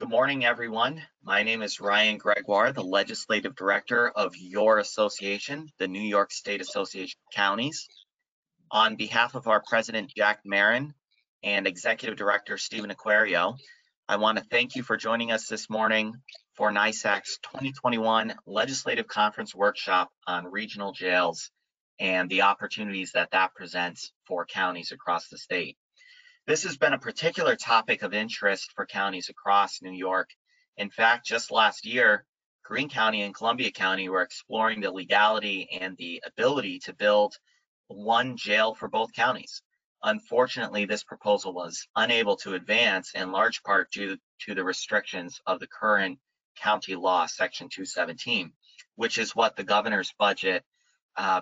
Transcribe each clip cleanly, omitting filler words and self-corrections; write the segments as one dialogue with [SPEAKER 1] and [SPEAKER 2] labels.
[SPEAKER 1] Good morning, everyone. My name is Ryan Gregoire, the Legislative Director of your association, the New York State Association of Counties. On behalf of our President, Jack Marin, and Executive Director, Stephen Aquario, I want to thank you for joining us this morning for NYSAC's 2021 Legislative Conference Workshop on regional jails and the opportunities that presents for counties across the state. This has been a particular topic of interest for counties across New York. In fact, just last year, Greene County and Columbia County were exploring the legality and the ability to build one jail for both counties. Unfortunately, this proposal was unable to advance in large part due to the restrictions of the current county law, Section 217, which is what the governor's budget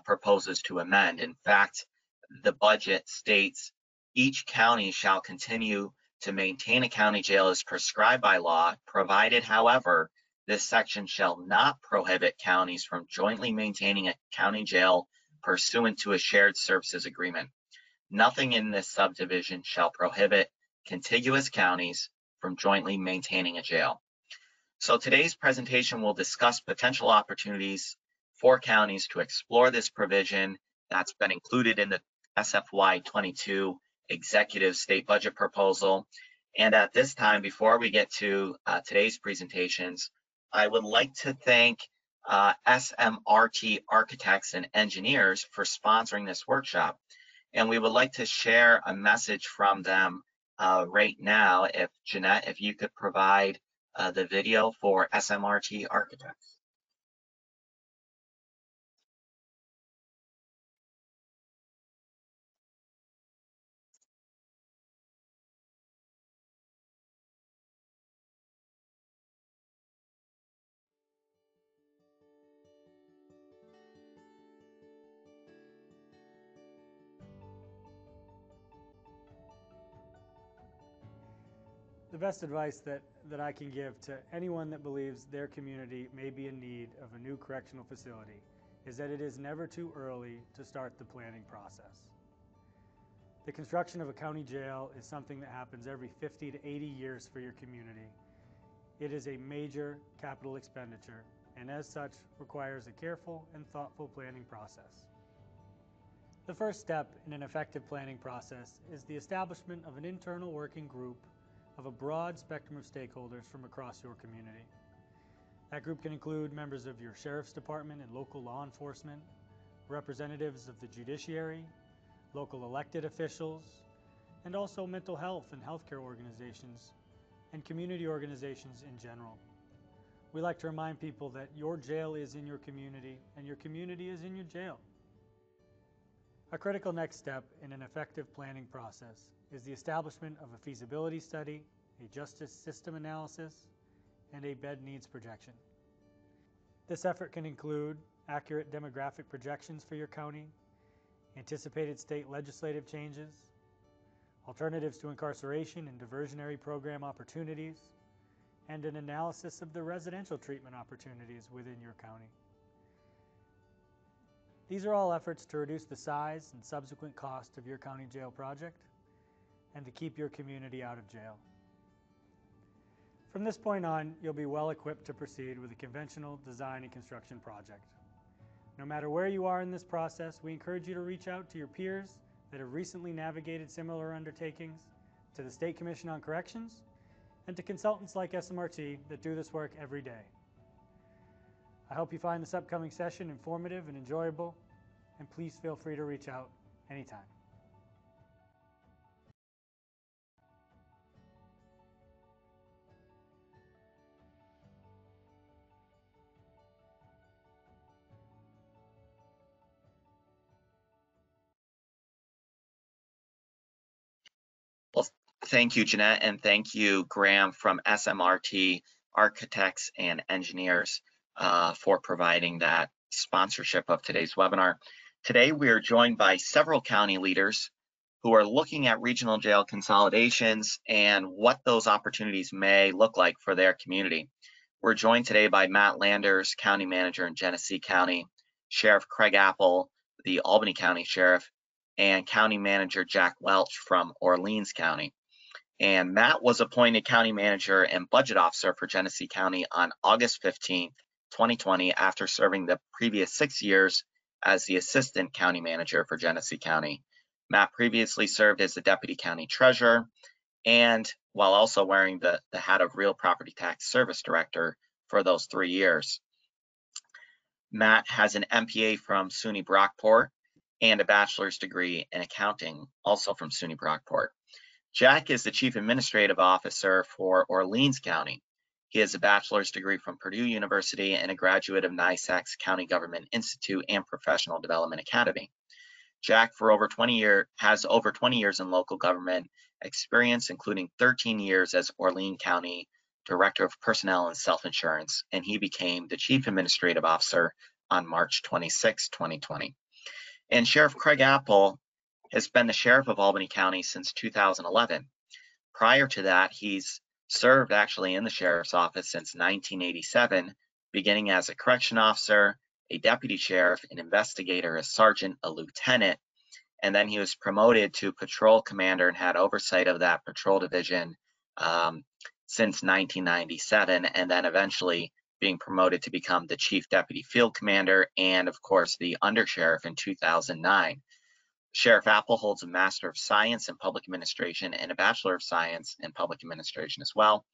[SPEAKER 1] proposes to amend. In fact, the budget states each county shall continue to maintain a county jail as prescribed by law, provided, however, this section shall not prohibit counties from jointly maintaining a county jail pursuant to a shared services agreement. Nothing in this subdivision shall prohibit contiguous counties from jointly maintaining a jail. So today's presentation will discuss potential opportunities for counties to explore this provision that's been included in the SFY 22 executive state budget proposal. And at this time, before we get to today's presentations, I would like to thank SMRT Architects and Engineers for sponsoring this workshop. And we would like to share a message from them right now. If Jeanette, if you could provide the video for SMRT Architects.
[SPEAKER 2] The best advice that I can give to anyone that believes their community may be in need of a new correctional facility is that it is never too early to start the planning process. The construction of a county jail is something that happens every 50 to 80 years for your community. It is a major capital expenditure and as such requires a careful and thoughtful planning process. The first step in an effective planning process is the establishment of an internal working group of a broad spectrum of stakeholders from across your community. That group can include members of your sheriff's department and local law enforcement, representatives of the judiciary, local elected officials, and also mental health and healthcare organizations and community organizations in general. We like to remind people that your jail is in your community and your community is in your jail. A critical next step in an effective planning process is the establishment of a feasibility study, a justice system analysis, and a bed needs projection. This effort can include accurate demographic projections for your county, anticipated state legislative changes, alternatives to incarceration and diversionary program opportunities, and an analysis of the residential treatment opportunities within your county. These are all efforts to reduce the size and subsequent cost of your county jail project and to keep your community out of jail. From this point on, you'll be well equipped to proceed with a conventional design and construction project. No matter where you are in this process, we encourage you to reach out to your peers that have recently navigated similar undertakings, to the State Commission on Corrections, and to consultants like SMRT that do this work every day. I hope you find this upcoming session informative and enjoyable, and please feel free to reach out anytime.
[SPEAKER 1] Well, thank you, Jeanette, and thank you, Graham from SMRT Architects and Engineers for providing that sponsorship of today's webinar. Today, we are joined by several county leaders who are looking at regional jail consolidations and what those opportunities may look like for their community. We're joined today by Matt Landers, County Manager in Genesee County, Sheriff Craig Apple, the Albany County Sheriff, and County Manager Jack Welch from Orleans County. And Matt was appointed County Manager and Budget Officer for Genesee County on August 15th, 2020, after serving the previous 6 years as the Assistant County Manager for Genesee County. Matt previously served as the Deputy County Treasurer and while also wearing the hat of Real Property Tax Service Director for those 3 years. Matt has an MPA from SUNY Brockport and a bachelor's degree in accounting, also from SUNY Brockport. Jack is the Chief Administrative Officer for Orleans County. He has a bachelor's degree from Purdue University and a graduate of NYSAC's County Government Institute and Professional Development Academy. Jack has over 20 years in local government experience, including 13 years as Orleans County Director of Personnel and Self-Insurance, and he became the Chief Administrative Officer on March 26, 2020. And Sheriff Craig Apple has been the Sheriff of Albany County since 2011. Prior to that, he's served actually in the Sheriff's Office since 1987, beginning as a correction officer, a deputy sheriff, an investigator, a sergeant, a lieutenant, and then he was promoted to patrol commander and had oversight of that patrol division since 1997, and then eventually being promoted to become the chief deputy field commander and, of course, the undersheriff in 2009. Sheriff Apple holds a Master of Science in Public Administration and a Bachelor of Science in Public Administration as well.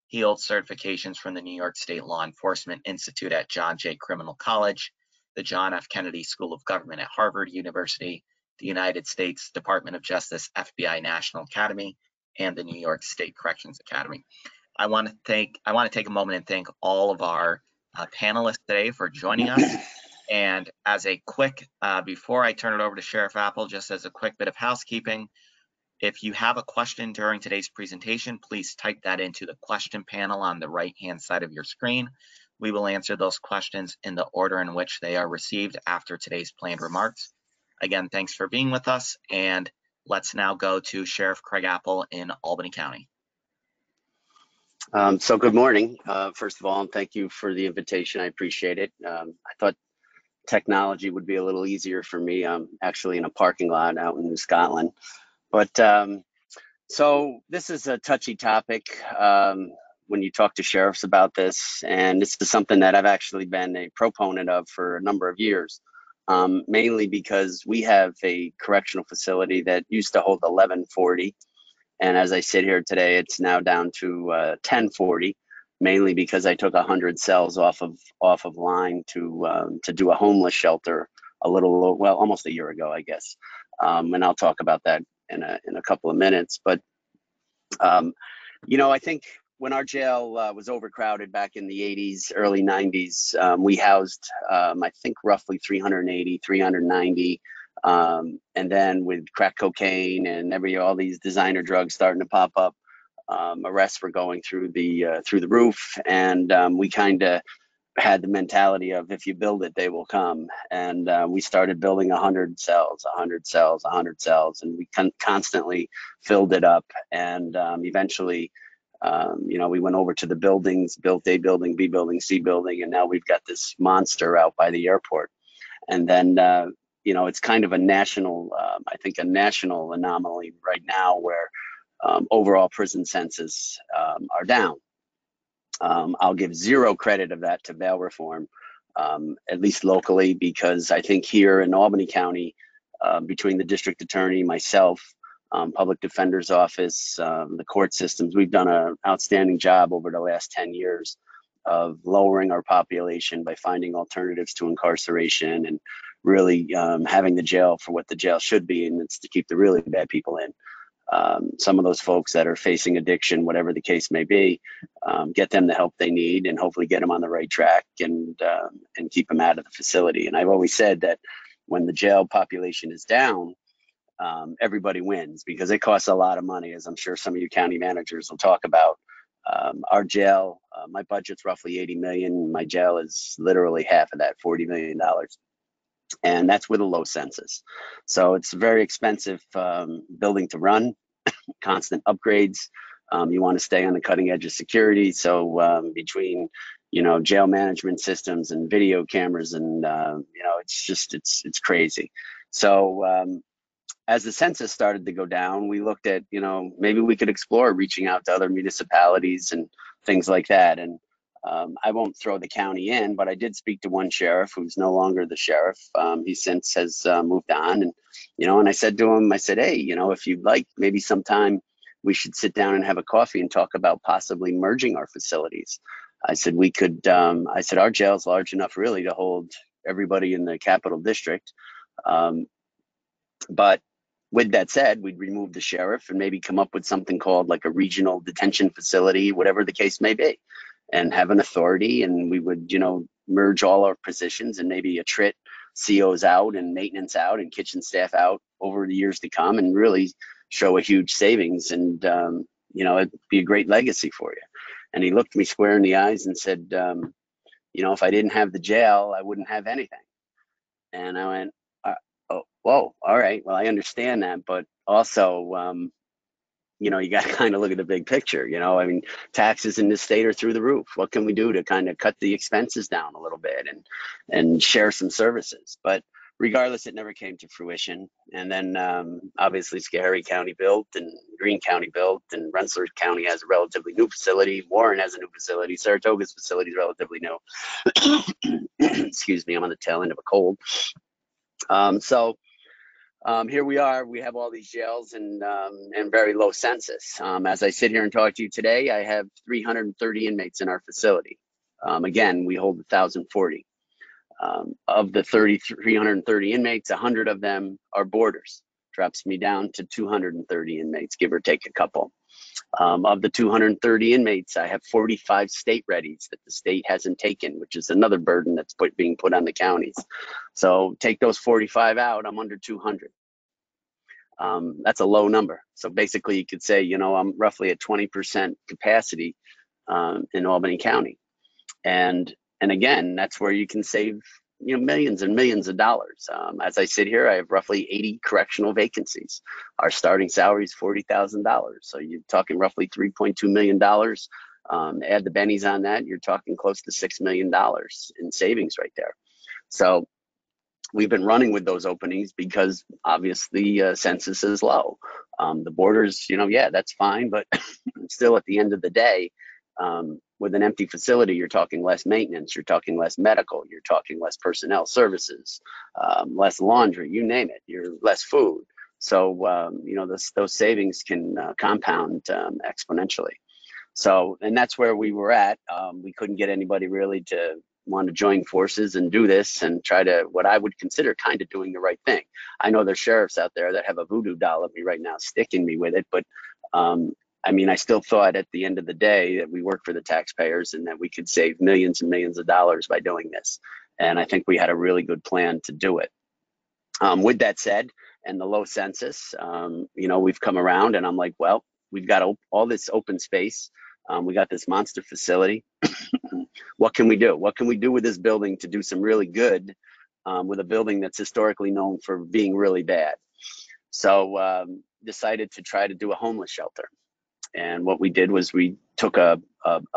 [SPEAKER 1] He holds certifications from the New York State Law Enforcement Institute at John Jay Criminal College, the John F. Kennedy School of Government at Harvard University, the United States Department of Justice FBI National Academy, and the New York State Corrections Academy. I want to take a moment and thank all of our panelists today for joining us. And as a quick, before I turn it over to Sheriff Apple, just as a quick bit of housekeeping, if you have a question during today's presentation, please type that into the question panel on the right-hand side of your screen. We will answer those questions in the order in which they are received after today's planned remarks. Again, thanks for being with us, and let's now go to Sheriff Craig Apple in Albany County.
[SPEAKER 3] So good morning, first of all, and thank you for the invitation. I appreciate it. I thought technology would be a little easier for me. I'm actually in a parking lot out in New Scotland. But so this is a touchy topic when you talk to sheriffs about this, and this is something that I've actually been a proponent of for a number of years, mainly because we have a correctional facility that used to hold 1140. And as I sit here today, it's now down to 1040, mainly because I took 100 cells off of line to do a homeless shelter almost a year ago, I guess. And I'll talk about that in a couple of minutes. But I think when our jail was overcrowded back in the 80s, early 90s, we housed I think roughly 380, 390. And then with crack cocaine and all these designer drugs starting to pop up, arrests were going through the roof, and we kind of had the mentality of, if you build it, they will come. And we started building 100 cells, 100 cells, 100 cells, and we constantly filled it up. And eventually, we went over to the buildings, built A building, B building, C building, and now we've got this monster out by the airport. And then it's kind of a national, I think a national anomaly right now where overall prison census are down. I'll give zero credit of that to bail reform, at least locally, because I think here in Albany County, between the district attorney, myself, public defender's office, the court systems, we've done an outstanding job over the last 10 years of lowering our population by finding alternatives to incarceration and really having the jail for what the jail should be, and it's to keep the really bad people in. Some of those folks that are facing addiction, whatever the case may be, get them the help they need and hopefully get them on the right track and keep them out of the facility. And I've always said that when the jail population is down, everybody wins, because it costs a lot of money, as I'm sure some of you county managers will talk about. Our jail, my budget's roughly 80 million. My jail is literally half of that, $40 million. And that's with a low census. So it's a very expensive building to run, constant upgrades. You want to stay on the cutting edge of security. So between, jail management systems and video cameras and, it's crazy. So as the census started to go down, we looked at, you know, maybe we could explore reaching out to other municipalities and things like that. And I won't throw the county in, but I did speak to one sheriff who's no longer the sheriff. He since has moved on, and you know, and I said to him, I said, hey, you know, if you'd like, maybe sometime we should sit down and have a coffee and talk about possibly merging our facilities. I said we could. I said our jail's large enough, really, to hold everybody in the Capital District. Um, but with that said, we'd remove the sheriff and maybe come up with something called like a regional detention facility, whatever the case may be, and have an authority. And we would, you know, merge all our positions and maybe attrit COs out and maintenance out and kitchen staff out over the years to come, and really show a huge savings. And, you know, it'd be a great legacy for you. And he looked me square in the eyes and said, you know, if I didn't have the jail, I wouldn't have anything. And I went, oh, whoa, all right. Well, I understand that, but also, you know, you got to kind of look at the big picture. You know, I mean, taxes in this state are through the roof. What can we do to kind of cut the expenses down a little bit and share some services? But regardless, it never came to fruition. And then obviously Schoharie County built and Greene County built, and Rensselaer County has a relatively new facility. Warren has a new facility. Saratoga's facility is relatively new. Excuse me, I'm on the tail end of a cold. Here we are. We have all these jails and very low census. As I sit here and talk to you today, I have 330 inmates in our facility. Again, we hold 1,040. Of the 330 inmates, 100 of them are boarders. Drops me down to 230 inmates, give or take a couple. Of the 230 inmates, I have 45 state readies that the state hasn't taken, which is another burden that's being put on the counties. So take those 45 out, I'm under 200. That's a low number. So basically you could say, you know, I'm roughly at 20% capacity in Albany County. And again, that's where you can save, you know, millions and millions of dollars. As I sit here, I have roughly 80 correctional vacancies. Our starting salary is $40,000. So you're talking roughly $3.2 million. Add the bennies on that, you're talking close to $6 million in savings right there. So we've been running with those openings because obviously census is low. The borders, you know, yeah, that's fine, but still at the end of the day, with an empty facility, you're talking less maintenance, you're talking less medical, you're talking less personnel services, less laundry, you name it, you're less food. So, you know, those savings can compound exponentially. So, and that's where we were at. We couldn't get anybody really to want to join forces and do this and try to, what I would consider kind of doing the right thing. I know there's sheriffs out there that have a voodoo doll of me right now sticking me with it, but I mean, I still thought at the end of the day that we work for the taxpayers and that we could save millions and millions of dollars by doing this. And I think we had a really good plan to do it. With that said, and the low census, you know, we've come around and I'm like, well, we've got all this open space. We got this monster facility. What can we do? What can we do with this building to do some really good with a building that's historically known for being really bad? So decided to try to do a homeless shelter. And what we did was we took a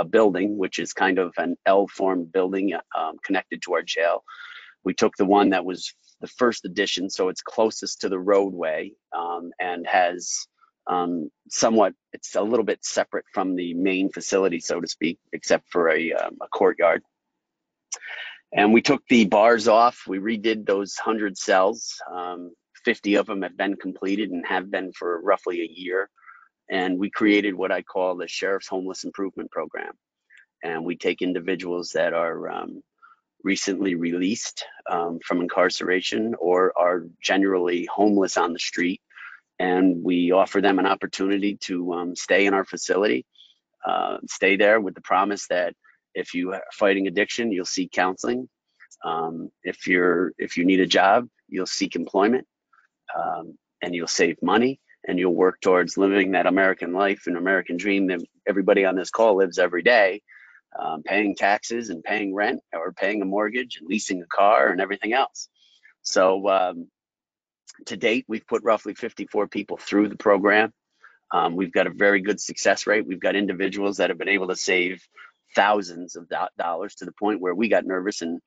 [SPEAKER 3] building, which is kind of an L-formed building connected to our jail. We took the one that was the first edition, so it's closest to the roadway and has somewhat, it's a little bit separate from the main facility, so to speak, except for a courtyard. And we took the bars off. We redid those 100 cells. 50 of them have been completed and have been for roughly a year. And we created what I call the Sheriff's Homeless Improvement Program. And we take individuals that are recently released from incarceration or are generally homeless on the street. And we offer them an opportunity to stay in our facility, stay there with the promise that if you are fighting addiction, you'll seek counseling. If you need a job, you'll seek employment and you'll save money and you'll work towards living that American life and American dream that everybody on this call lives every day, paying taxes and paying rent or paying a mortgage and leasing a car and everything else. So to date, we've put roughly 54 people through the program. We've got a very good success rate. We've got individuals that have been able to save thousands of dollars to the point where we got nervous and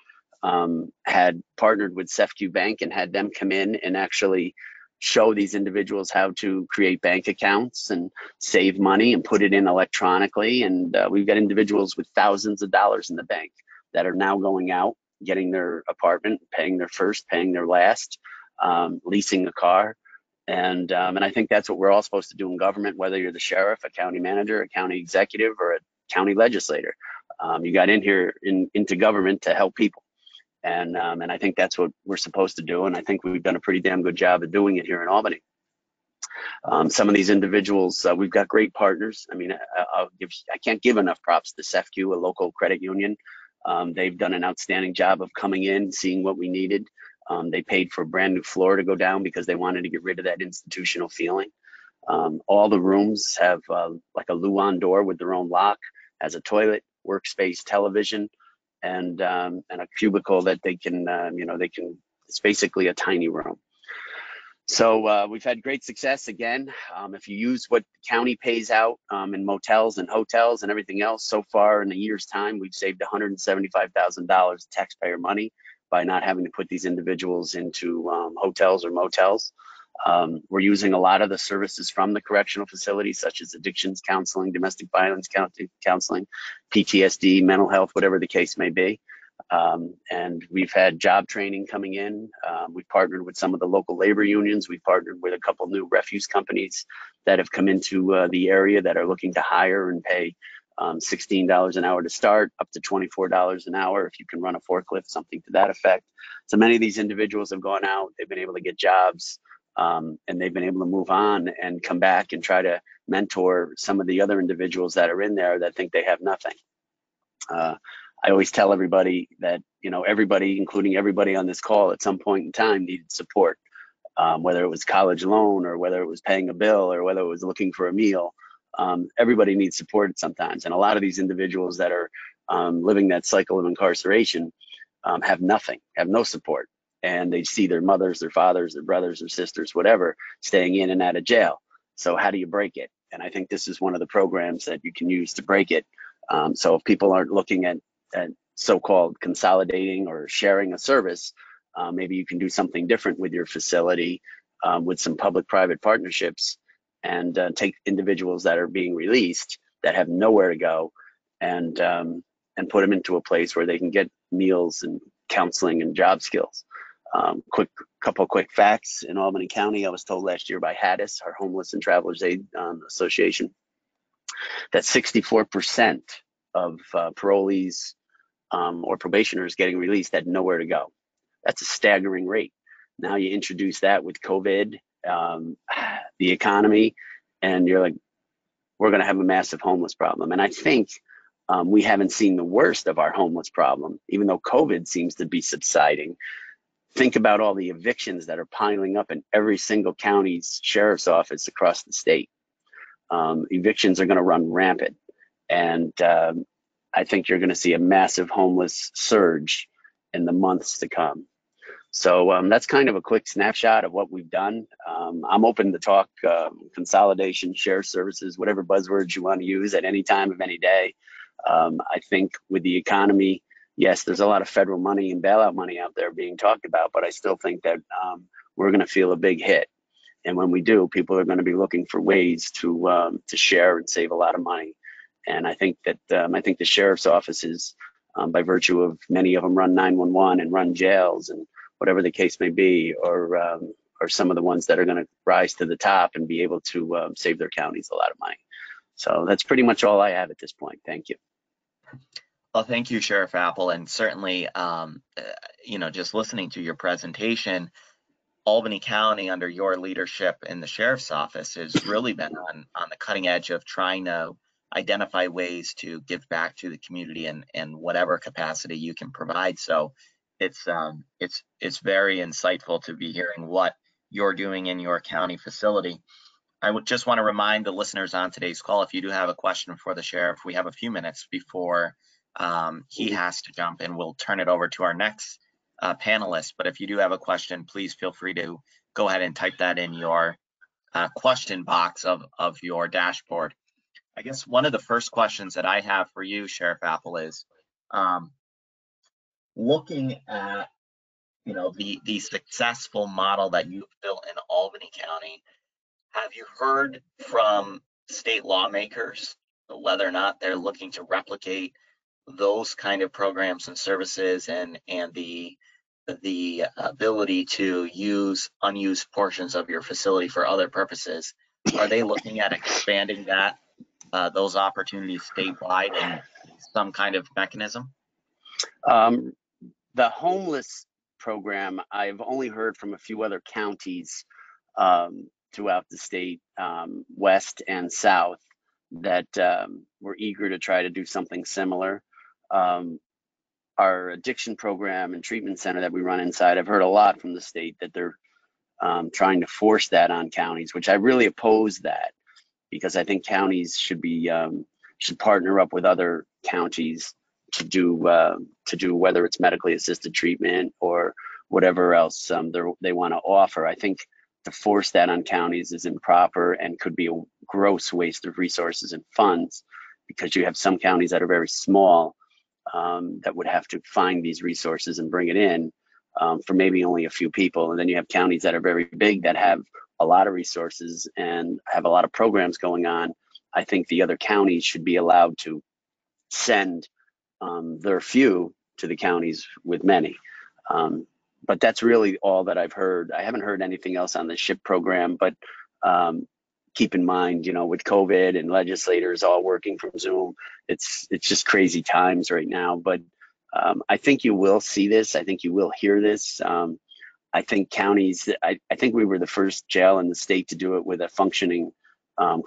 [SPEAKER 3] had partnered with SEFQ Bank and had them come in and actually show these individuals how to create bank accounts and save money and put it in electronically. And we've got individuals with thousands of dollars in the bank that are now going out, getting their apartment, paying their first, paying their last, leasing a car. And I think that's what we're all supposed to do in government, whether you're the sheriff, a county manager, a county executive, or a county legislator. You got in here into government to help people. And I think that's what we're supposed to do. And I think we've done a pretty damn good job of doing it here in Albany. Some of these individuals, we've got great partners. I mean, I can't give enough props to SEFCU, a local credit union. They've done an outstanding job of coming in, seeing what we needed. They paid for a brand new floor to go down because they wanted to get rid of that institutional feeling. All the rooms have like a Luan door with their own lock, has a toilet, workspace, television, and a cubicle that they can, it's basically a tiny room. So we've had great success again. If you use what the county pays out in motels and hotels and everything else, so far in a year's time, we've saved $175,000 taxpayer money by not having to put these individuals into hotels or motels. We're using a lot of the services from the correctional facilities, such as addictions counseling, domestic violence counseling, PTSD, mental health, whatever the case may be. And we've had job training coming in. We've partnered with some of the local labor unions. We've partnered with a couple new refuse companies that have come into the area that are looking to hire and pay $16 an hour to start, up to $24 an hour if you can run a forklift, something to that effect. So many of these individuals have gone out, they've been able to get jobs, and they've been able to move on and come back and try to mentor some of the other individuals that are in there that think they have nothing. I always tell everybody that, everybody, including everybody on this call, at some point in time needed support, whether it was college loan or whether it was paying a bill or whether it was looking for a meal. Everybody needs support sometimes. And a lot of these individuals that are living that cycle of incarceration have nothing, have no support. And they see their mothers, their fathers, their brothers or sisters, whatever, staying in and out of jail. So how do you break it? And I think this is one of the programs that you can use to break it. So if people aren't looking at so-called consolidating or sharing a service, maybe you can do something different with your facility with some public-private partnerships and take individuals that are being released that have nowhere to go and put them into a place where they can get meals and counseling and job skills. Couple quick facts. In Albany County, I was told last year by HADIS, our Homeless and Travelers Aid Association, that 64% of parolees or probationers getting released had nowhere to go. That's a staggering rate. Now you introduce that with COVID, the economy, and you're like, we're going to have a massive homeless problem. And I think we haven't seen the worst of our homeless problem, even though COVID seems to be subsiding. Think about all the evictions that are piling up in every single county's sheriff's office across the state. Evictions are going to run rampant. And I think you're going to see a massive homeless surge in the months to come. So that's kind of a quick snapshot of what we've done. I'm open to talk consolidation, shared services, whatever buzzwords you want to use at any time of any day. I think with the economy, yes, there's a lot of federal money and bailout money out there being talked about, but I still think that we're going to feel a big hit. And when we do, people are going to be looking for ways to share and save a lot of money. And I think that the sheriff's offices, by virtue of many of them run 911 and run jails and whatever the case may be, or some of the ones that are going to rise to the top and be able to save their counties a lot of money. So that's pretty much all I have at this point. Thank you.
[SPEAKER 1] Well, thank you, Sheriff Apple. And certainly, just listening to your presentation, Albany County, under your leadership in the sheriff's office, has really been on the cutting edge of trying to identify ways to give back to the community in whatever capacity you can provide. So it's very insightful to be hearing what you're doing in your county facility. I would just want to remind the listeners on today's call, if you do have a question for the sheriff, we have a few minutes before he has to jump in. We'll turn it over to our next panelist. But if you do have a question, please feel free to go ahead and type that in your question box of your dashboard. I guess one of the first questions that I have for you, Sheriff Apple, is looking at the successful model that you've built in Albany County, have you heard from state lawmakers whether or not they're looking to replicate those kind of programs and services, and the ability to use unused portions of your facility for other purposes? Are they looking at expanding those opportunities statewide in some kind of mechanism?
[SPEAKER 3] The homeless program, I've only heard from a few other counties throughout the state, west and south, that we're eager to try to do something similar. Our addiction program and treatment center that we run inside, I've heard a lot from the state that they're trying to force that on counties, which I really oppose that, because I think counties should partner up with other counties to do whether it's medically assisted treatment or whatever else they want to offer. I think to force that on counties is improper and could be a gross waste of resources and funds, because you have some counties that are very small that would have to find these resources and bring it in for maybe only a few people. And then you have counties that are very big that have a lot of resources and have a lot of programs going on. I think the other counties should be allowed to send their few to the counties with many. But that's really all that I've heard. I haven't heard anything else on the SHIP program, but keep in mind, with COVID and legislators all working from Zoom, it's just crazy times right now. But I think you will see this. I think you will hear this. I think counties, I think we were the first jail in the state to do it with a functioning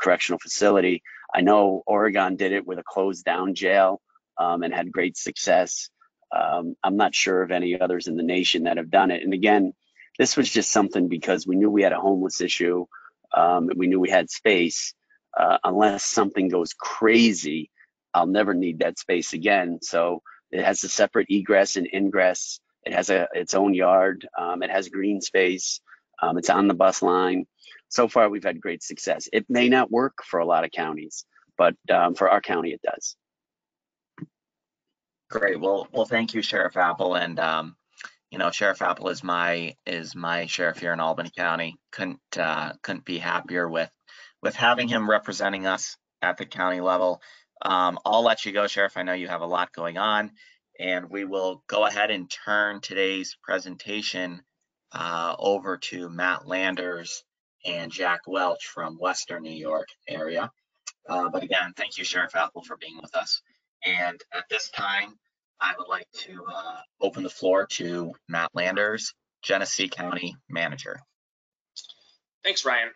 [SPEAKER 3] correctional facility. I know Oregon did it with a closed down jail and had great success. I'm not sure of any others in the nation that have done it. And again, this was just something because we knew we had a homeless issue. We knew we had space. Unless something goes crazy, I'll never need that space again. So it has a separate egress and ingress. It has its own yard. It has green space. It's on the bus line. So far, we've had great success. It may not work for a lot of counties, but for our county, it does.
[SPEAKER 1] Great. Well, thank you, Sheriff Apple. And Sheriff Apple is my sheriff here in Albany County. Couldn't be happier with having him representing us at the county level. I'll let you go, Sheriff. I know you have a lot going on, and we will go ahead and turn today's presentation over to Matt Landers and Jack Welch from Western New York area. But again, thank you, Sheriff Apple, for being with us. And at this time, I would like to open the floor to Matt Landers, Genesee County Manager.
[SPEAKER 4] Thanks, Ryan.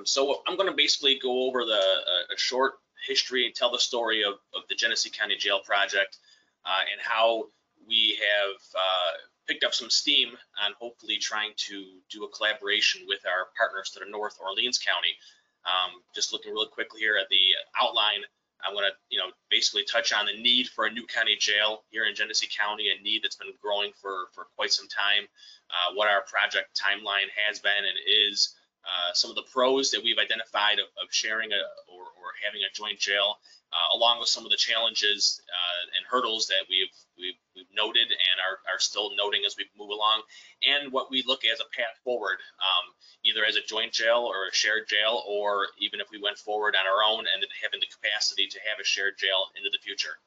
[SPEAKER 4] So I'm going to basically go over a short history and tell the story of the Genesee County Jail project and how we have picked up some steam on hopefully trying to do a collaboration with our partners to the north, Orleans County. Just looking really quickly here at the outline, I want to basically touch on the need for a new county jail here in Genesee County, a need that's been growing for quite some time, what our project timeline has been and is, some of the pros that we've identified of sharing or having a joint jail, along with some of the challenges and hurdles that we've noted and are still noting as we move along, and what we look as a path forward, either as a joint jail or a shared jail, or even if we went forward on our own and having the capacity to have a shared jail into the future.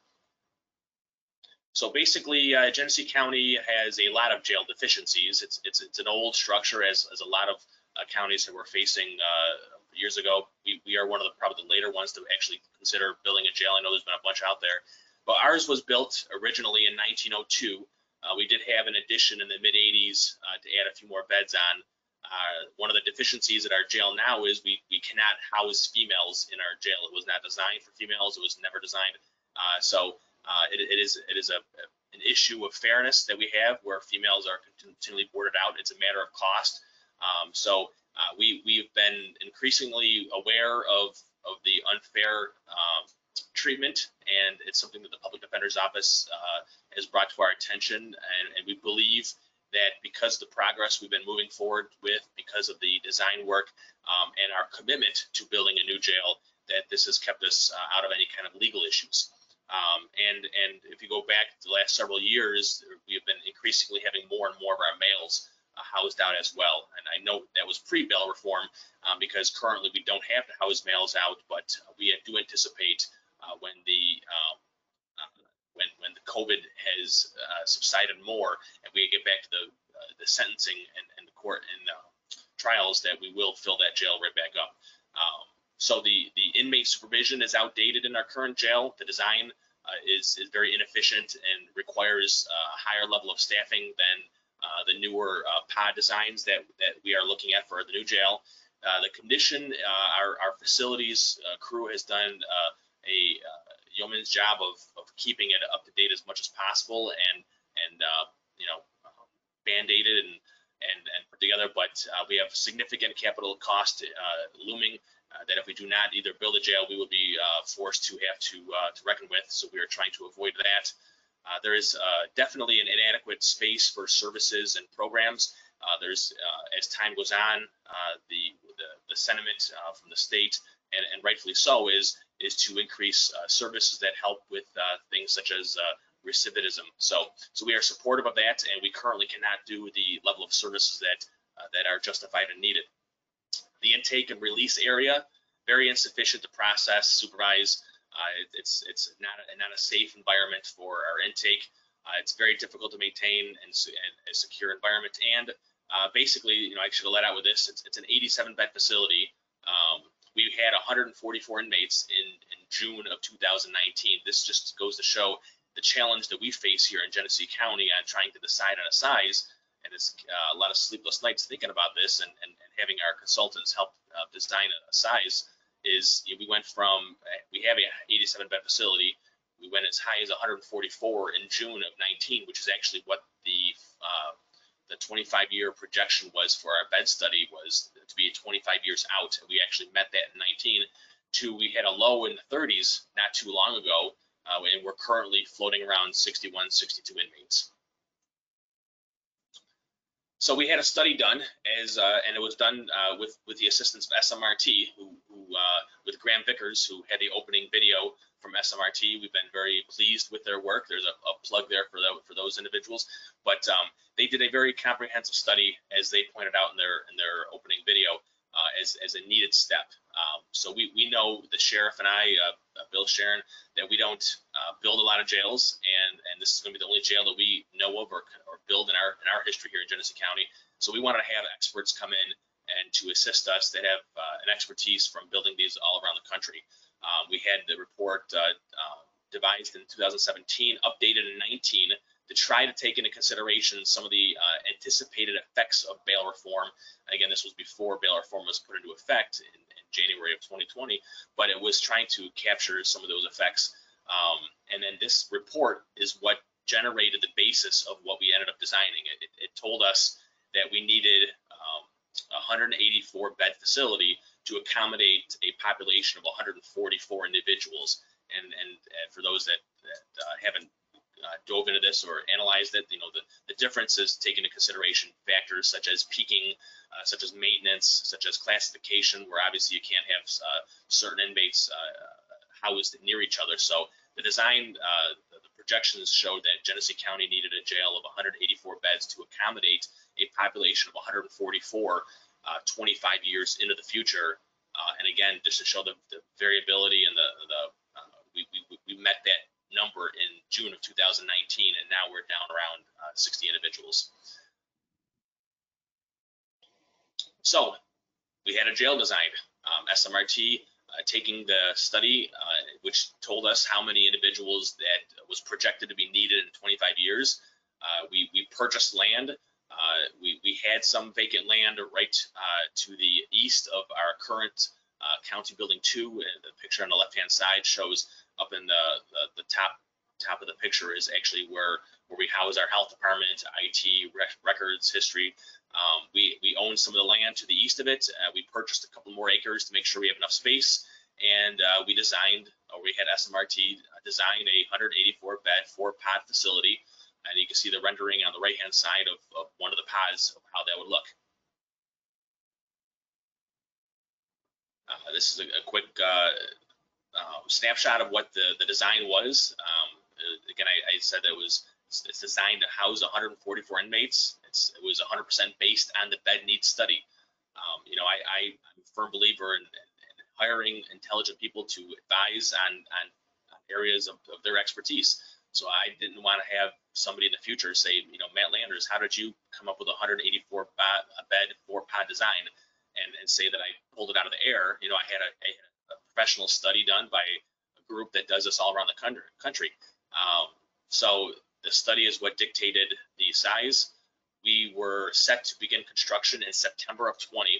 [SPEAKER 4] So basically, Genesee County has a lot of jail deficiencies. It's an old structure, as a lot of counties that were facing years ago. We are one of probably the later ones to actually consider building a jail. I know there's been a bunch out there, but ours was built originally in 1902. We did have an addition in the mid 80s to add a few more beds on. One of the deficiencies at our jail now is we cannot house females in our jail. It was not designed for females. It was never designed. It is an issue of fairness that we have, where females are continually boarded out. It's a matter of cost. We've been increasingly aware of the unfair treatment, and it's something that the Public Defender's Office has brought to our attention, and we believe that because of the progress we've been moving forward with, because of the design work and our commitment to building a new jail, that this has kept us out of any kind of legal issues. And if you go back the last several years, we have been increasingly having more and more of our males housed out as well. And I know that was pre-bail reform because currently we don't have to house males out, but we do anticipate when the COVID has subsided more and we get back to the sentencing and the court and trials, that we will fill that jail right back up. So the inmate supervision is outdated in our current jail. The design is very inefficient and requires a higher level of staffing than the newer pod designs that we are looking at for the new jail. The condition, our facilities crew has done a yeoman's job of keeping it up to date as much as possible and band-aided and put together, but we have significant capital cost looming that if we do not either build a jail, we will be forced to have to reckon with. So we are trying to avoid that. There is definitely an inadequate space for services and programs. There's as time goes on, the sentiment from the state, and rightfully so, is to increase services that help with things such as recidivism. So we are supportive of that, and we currently cannot do the level of services that are justified and needed. The intake and release area, very insufficient to process, supervise. It's not a safe environment for our intake. It's very difficult to maintain and a secure environment. And basically, I should have let out with this. It's an 87-bed facility. We had 144 inmates in June of 2019. This just goes to show the challenge that we face here in Genesee County on trying to decide on a size. And it's a lot of sleepless nights thinking about this and having our consultants help design a size. We went from, we have a 87-bed facility. We went as high as 144 in June of 19, which is actually what the 25-year projection was for our bed study, was to be 25 years out. We actually met that in 19. We had a low in the 30s not too long ago, and we're currently floating around 61, 62 inmates. So we had a study done, and it was done with the assistance of SMRT, who with Graham Vickers, who had the opening video from SMRT. We've been very pleased with their work. There's a plug there for those individuals. But they did a very comprehensive study, as they pointed out in their opening video, as a needed step. So we know, the sheriff and I, Bill Sharon, that we don't build a lot of jails, and this is going to be the only jail that we know of or build in our history here in Genesee County. So we wanted to have experts come in and to assist us that have an expertise from building these all around the country. We had the report devised in 2017, updated in 19, to try to take into consideration some of the anticipated effects of bail reform. And again, this was before bail reform was put into effect in January of 2020, but it was trying to capture some of those effects. And then this report is what generated the basis of what we ended up designing. It told us that we needed a 184-bed facility to accommodate a population of 144 individuals. And for those that haven't dove into this or analyzed it, the differences take into consideration factors such as peaking, such as maintenance, such as classification, where obviously you can't have certain inmates housed near each other. So the design, the projections showed that Genesee County needed a jail of 184 beds to accommodate a population of 144 25 years into the future. And again, just to show the variability and we met that number in June of 2019, and now we're down around 60 individuals. So we had a jail designed. SMRT taking the study, which told us how many individuals that was projected to be needed in 25 years. We purchased land. We had some vacant land right to the east of our current County Building 2. And the picture on the left-hand side shows up in the top of the picture is actually where we house our health department, IT, records, history. We own some of the land to the east of it. We purchased a couple more acres to make sure we have enough space, and we had SMRT design a 184-bed 4-pod facility, and you can see the rendering on the right-hand side of one of the pods of how that would look. This is a quick snapshot of what the design was. Again, I said that it's designed to house 144 inmates. It was 100% based on the bed needs study. I'm a firm believer in hiring intelligent people to advise on areas of their expertise. So I didn't want to have somebody in the future say, Matt Landers, how did you come up with a 184 bed 4-pod design, and say that I pulled it out of the air? I had a professional study done by a group that does this all around the country. So the study is what dictated the size. We were set to begin construction in September of 20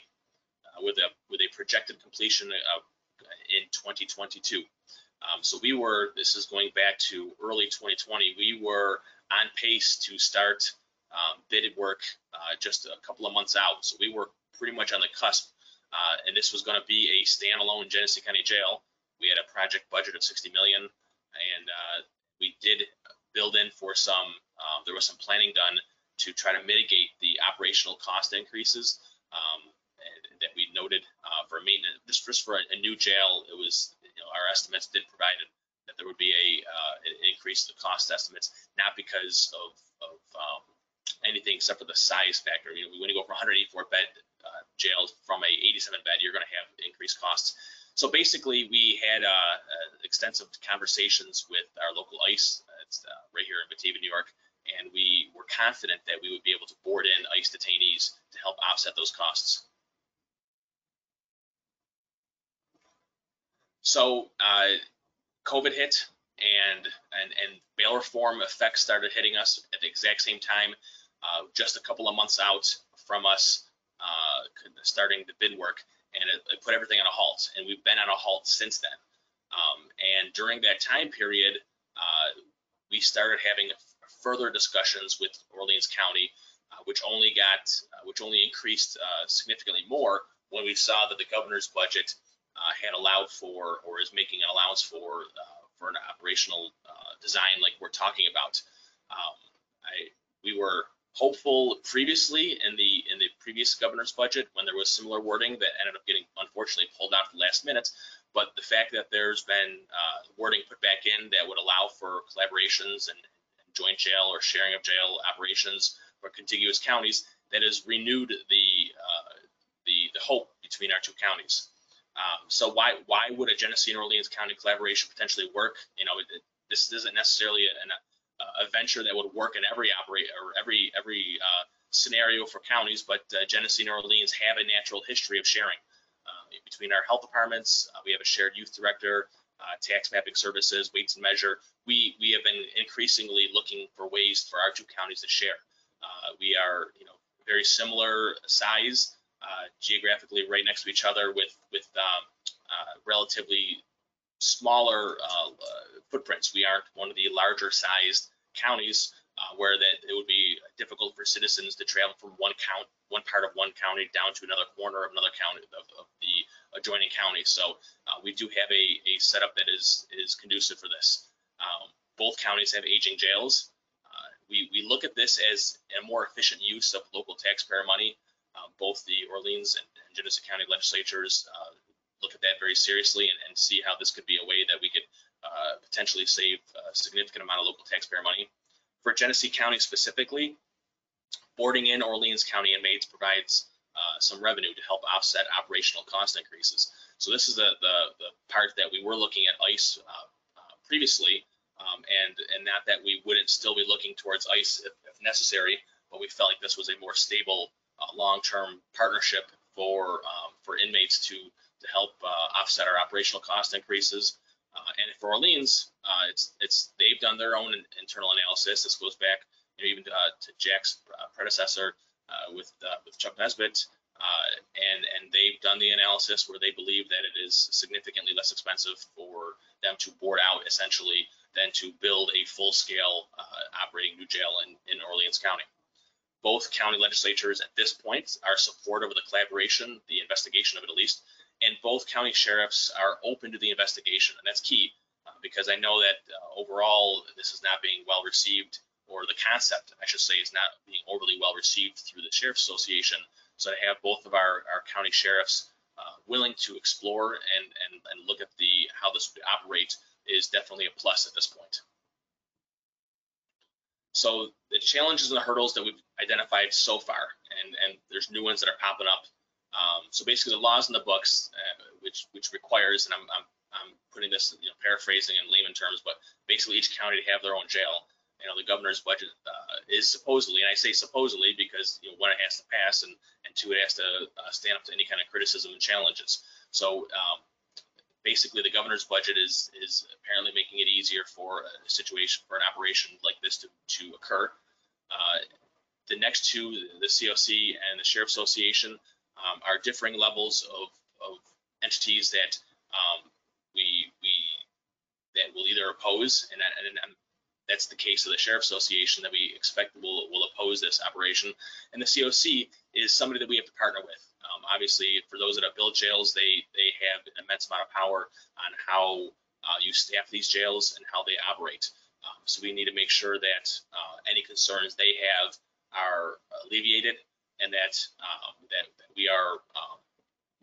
[SPEAKER 4] with a projected completion in 2022. So this is going back to early 2020, we were on pace to start bidded work just a couple of months out. So we were pretty much on the cusp, and this was going to be a standalone Genesee County Jail. We had a project budget of $60 million, and we did build in for there was some planning done to try to mitigate the operational cost increases that we noted for maintenance. Just for a new jail, it was, our estimates did provide that there would be an increase in the cost estimates, not because of anything except for the size factor. When you go from 184 bed jail from a 87 bed, you're going to have increased costs. So basically, we had extensive conversations with our local ICE. It's right here in Batavia, New York, and we were confident that we would be able to board in ICE detainees to help offset those costs. So COVID hit, and bail reform effects started hitting us at the exact same time, just a couple of months out from us starting the bid work, and it put everything on a halt, and we've been on a halt since then. And during that time period, we started having further discussions with Orleans County, which only increased significantly more when we saw that the governor's budget had allowed for, or is making an allowance for an operational design like we're talking about. We were hopeful previously in the previous governor's budget when there was similar wording that ended up getting unfortunately pulled out at the last minute. But the fact that there's been wording put back in that would allow for collaborations and joint jail or sharing of jail operations for contiguous counties, that has renewed the hope between our two counties. So why would a Genesee and Orleans County collaboration potentially work? This isn't necessarily a venture that would work in every scenario for counties, but Genesee and Orleans have a natural history of sharing. Between our health departments, we have a shared youth director, tax mapping services, weights and measure. We have been increasingly looking for ways for our two counties to share. We are, very similar size, geographically right next to each other, with relatively smaller footprints. We aren't one of the larger sized counties where that it would be difficult for citizens to travel from one part of one county down to another corner of another county of the adjoining county. So we do have a setup that is conducive for this. Both counties have aging jails. We look at this as a more efficient use of local taxpayer money. Both the Orleans and Genesee County legislatures look at that very seriously and see how this could be a way that we could potentially save a significant amount of local taxpayer money. For Genesee County specifically, boarding in Orleans County inmates provides some revenue to help offset operational cost increases. So this is the part that we were looking at ICE previously, and not that we wouldn't still be looking towards ICE if necessary, but we felt like this was a more stable long-term partnership for inmates to help offset our operational cost increases. And for Orleans, they've done their own internal analysis. This goes back even to Jack's predecessor with Chuck Nesbitt, and they've done the analysis where they believe that it is significantly less expensive for them to board out essentially than to build a full-scale operating new jail in Orleans County. Both county legislatures at this point are supportive of the collaboration, the investigation of it at least, and both county sheriffs are open to the investigation, and that's key because I know that overall this is not being well received, or the concept, I should say, is not being overly well received through the Sheriff's Association. So to have both of our county sheriffs willing to explore and look at how this would operate is definitely a plus at this point. So the challenges and the hurdles that we've identified so far, and there's new ones that are popping up. So basically, the laws in the books, which requires, and I'm putting this, paraphrasing in layman terms, but basically each county to have their own jail. The governor's budget is supposedly, and I say supposedly because one, it has to pass, and two, it has to stand up to any kind of criticism and challenges. So basically, the governor's budget is apparently making it easier for a situation, for an operation like this to occur. The next two, the COC and the Sheriff Association, are differing levels of entities that that will either oppose, and that's the case of the Sheriff Association, that we expect will oppose this operation. And the COC is somebody that we have to partner with. Obviously, for those that have built jails, they have an immense amount of power on how you staff these jails and how they operate. So we need to make sure that any concerns they have are alleviated, and that we are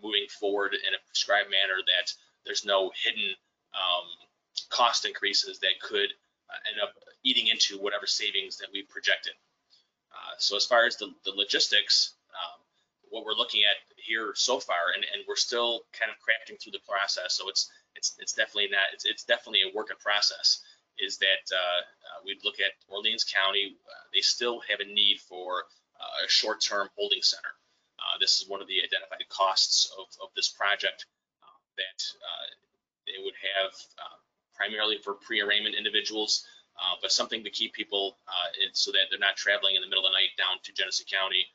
[SPEAKER 4] moving forward in a prescribed manner, that there's no hidden cost increases that could end up eating into whatever savings that we projected. So as far as the logistics, what we're looking at here so far, and we're still kind of crafting through the process, so it's definitely not, it's definitely a work in process, is that we'd look at Orleans County. They still have a need for a short-term holding center. This is one of the identified costs of this project, that they would have primarily for pre-arraignment individuals, but something to keep people so that they're not traveling in the middle of the night down to Genesee County,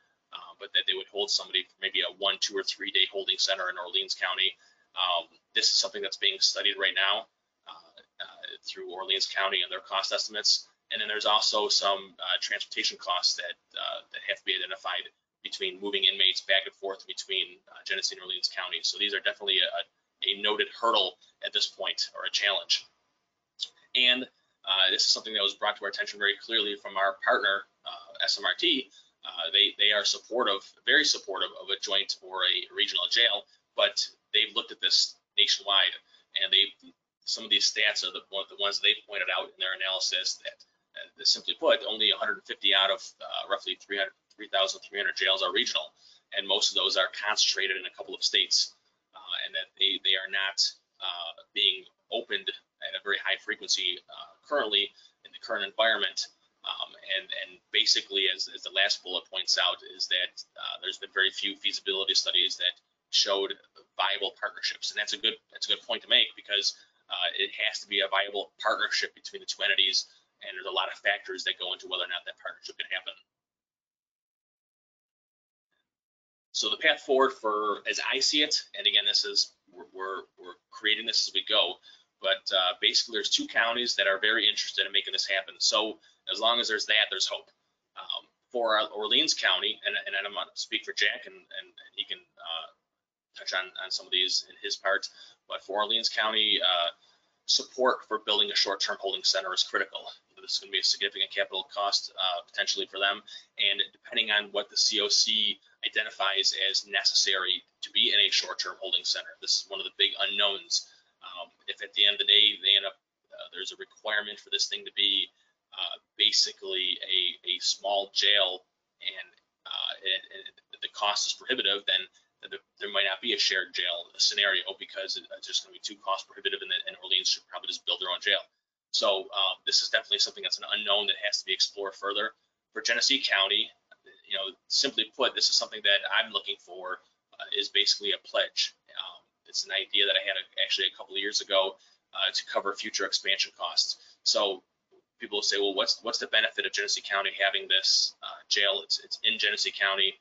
[SPEAKER 4] but that they would hold somebody for maybe a 1, 2, or 3 day holding center in Orleans County. This is something that's being studied right now through Orleans County and their cost estimates. And then there's also some transportation costs that have to be identified between moving inmates back and forth between Genesee and Orleans County. So these are definitely a noted hurdle at this point, or a challenge. And this is something that was brought to our attention very clearly from our partner, SMRT. They are supportive, very supportive of a joint or a regional jail, but they've looked at this nationwide, and some of these stats are the ones they pointed out in their analysis, that simply put, only 150 out of roughly 3,300 jails are regional, and most of those are concentrated in a couple of states, and that they are not being opened at a very high frequency currently in the current environment. And basically, as the last bullet points out, is that there's been very few feasibility studies that showed viable partnerships, and that's a good point to make, because it has to be a viable partnership between the two entities, and there's a lot of factors that go into whether or not that partnership can happen. So the path forward, for as I see it, and again, this is we're creating this as we go, but basically there's two counties that are very interested in making this happen. So as long as there's that, there's hope. For Orleans County, and I'm going to speak for Jack, and he can touch on some of these in his part, but for Orleans County, support for building a short-term holding center is critical. This is going to be a significant capital cost potentially for them, and depending on what the COC identifies as necessary to be in a short-term holding center, this is one of the big unknowns. If at the end of the day they end up there's a requirement for this thing to be basically a small jail, and the cost is prohibitive, then there might not be a shared jail scenario, because it's just going to be too cost prohibitive, and Orleans should probably just build their own jail. So this is definitely something that's an unknown that has to be explored further. For Genesee County, simply put, this is something that I'm looking for, is basically a pledge. It's an idea that I had actually a couple of years ago to cover future expansion costs. So people will say, well, what's the benefit of Genesee County having this jail? It's in Genesee County,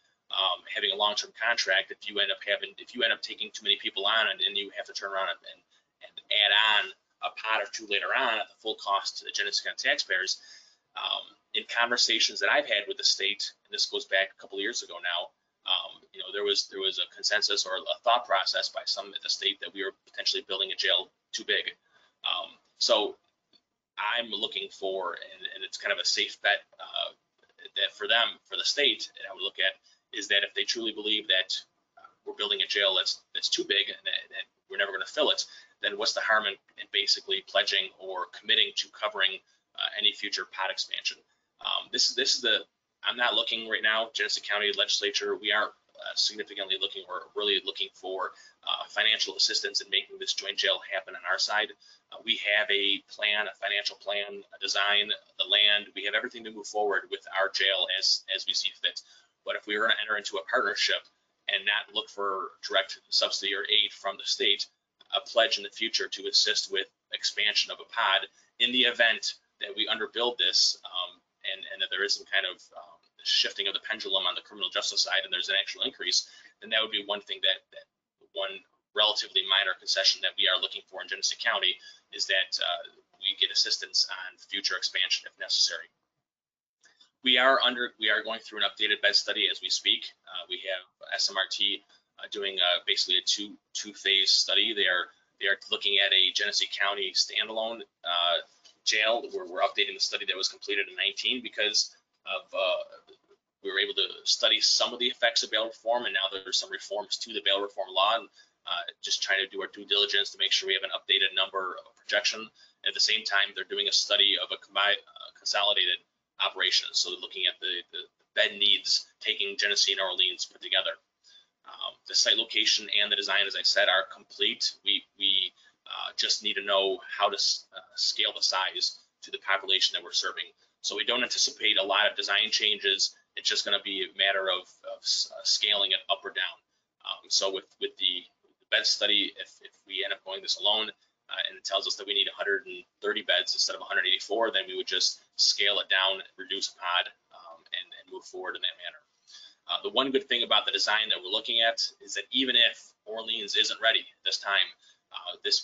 [SPEAKER 4] having a long-term contract. If you end up taking too many people on, and you have to turn around and add on a pot or two later on at the full cost to the Genesee County taxpayers. In conversations that I've had with the state, and this goes back a couple of years ago now, there was a consensus or a thought process by some at the state that we were potentially building a jail too big. So I'm looking for, and it's kind of a safe bet that for them, for the state, and I would look at, is that if they truly believe that we're building a jail that's too big and we're never going to fill it, then what's the harm in basically pledging or committing to covering any future pod expansion? This is the, I'm not looking right now, Genesee County Legislature, we aren't significantly looking or really looking for financial assistance in making this joint jail happen on our side. We have a plan, a financial plan, a design, the land, we have everything to move forward with our jail as we see fit. But if we were going to enter into a partnership and not look for direct subsidy or aid from the state, a pledge in the future to assist with expansion of a pod in the event that we underbuild this and that there is some kind of shifting of the pendulum on the criminal justice side and there's an actual increase, then that would be one thing that one relatively minor concession that we are looking for in Genesee County is that we get assistance on future expansion if necessary. We are going through an updated bed study as we speak. We have SMRT doing basically a two-phase study. They are looking at a Genesee County standalone jail where we're updating the study that was completed in 19 because of we were able to study some of the effects of bail reform, and now there's some reforms to the bail reform law, and just trying to do our due diligence to make sure we have an updated number of projection. And at the same time, they're doing a study of a consolidated operation, so they're looking at the bed needs, taking Genesee and Orleans put together. The site location and the design, as I said, are complete. We just need to know how to scale the size to the population that we're serving. So we don't anticipate a lot of design changes. It's just going to be a matter of scaling it up or down. So with the bed study, if we end up going this alone, and it tells us that we need 130 beds instead of 184, then we would just scale it down, reduce pod, and move forward in that manner. The one good thing about the design that we're looking at is that even if Orleans isn't ready this time,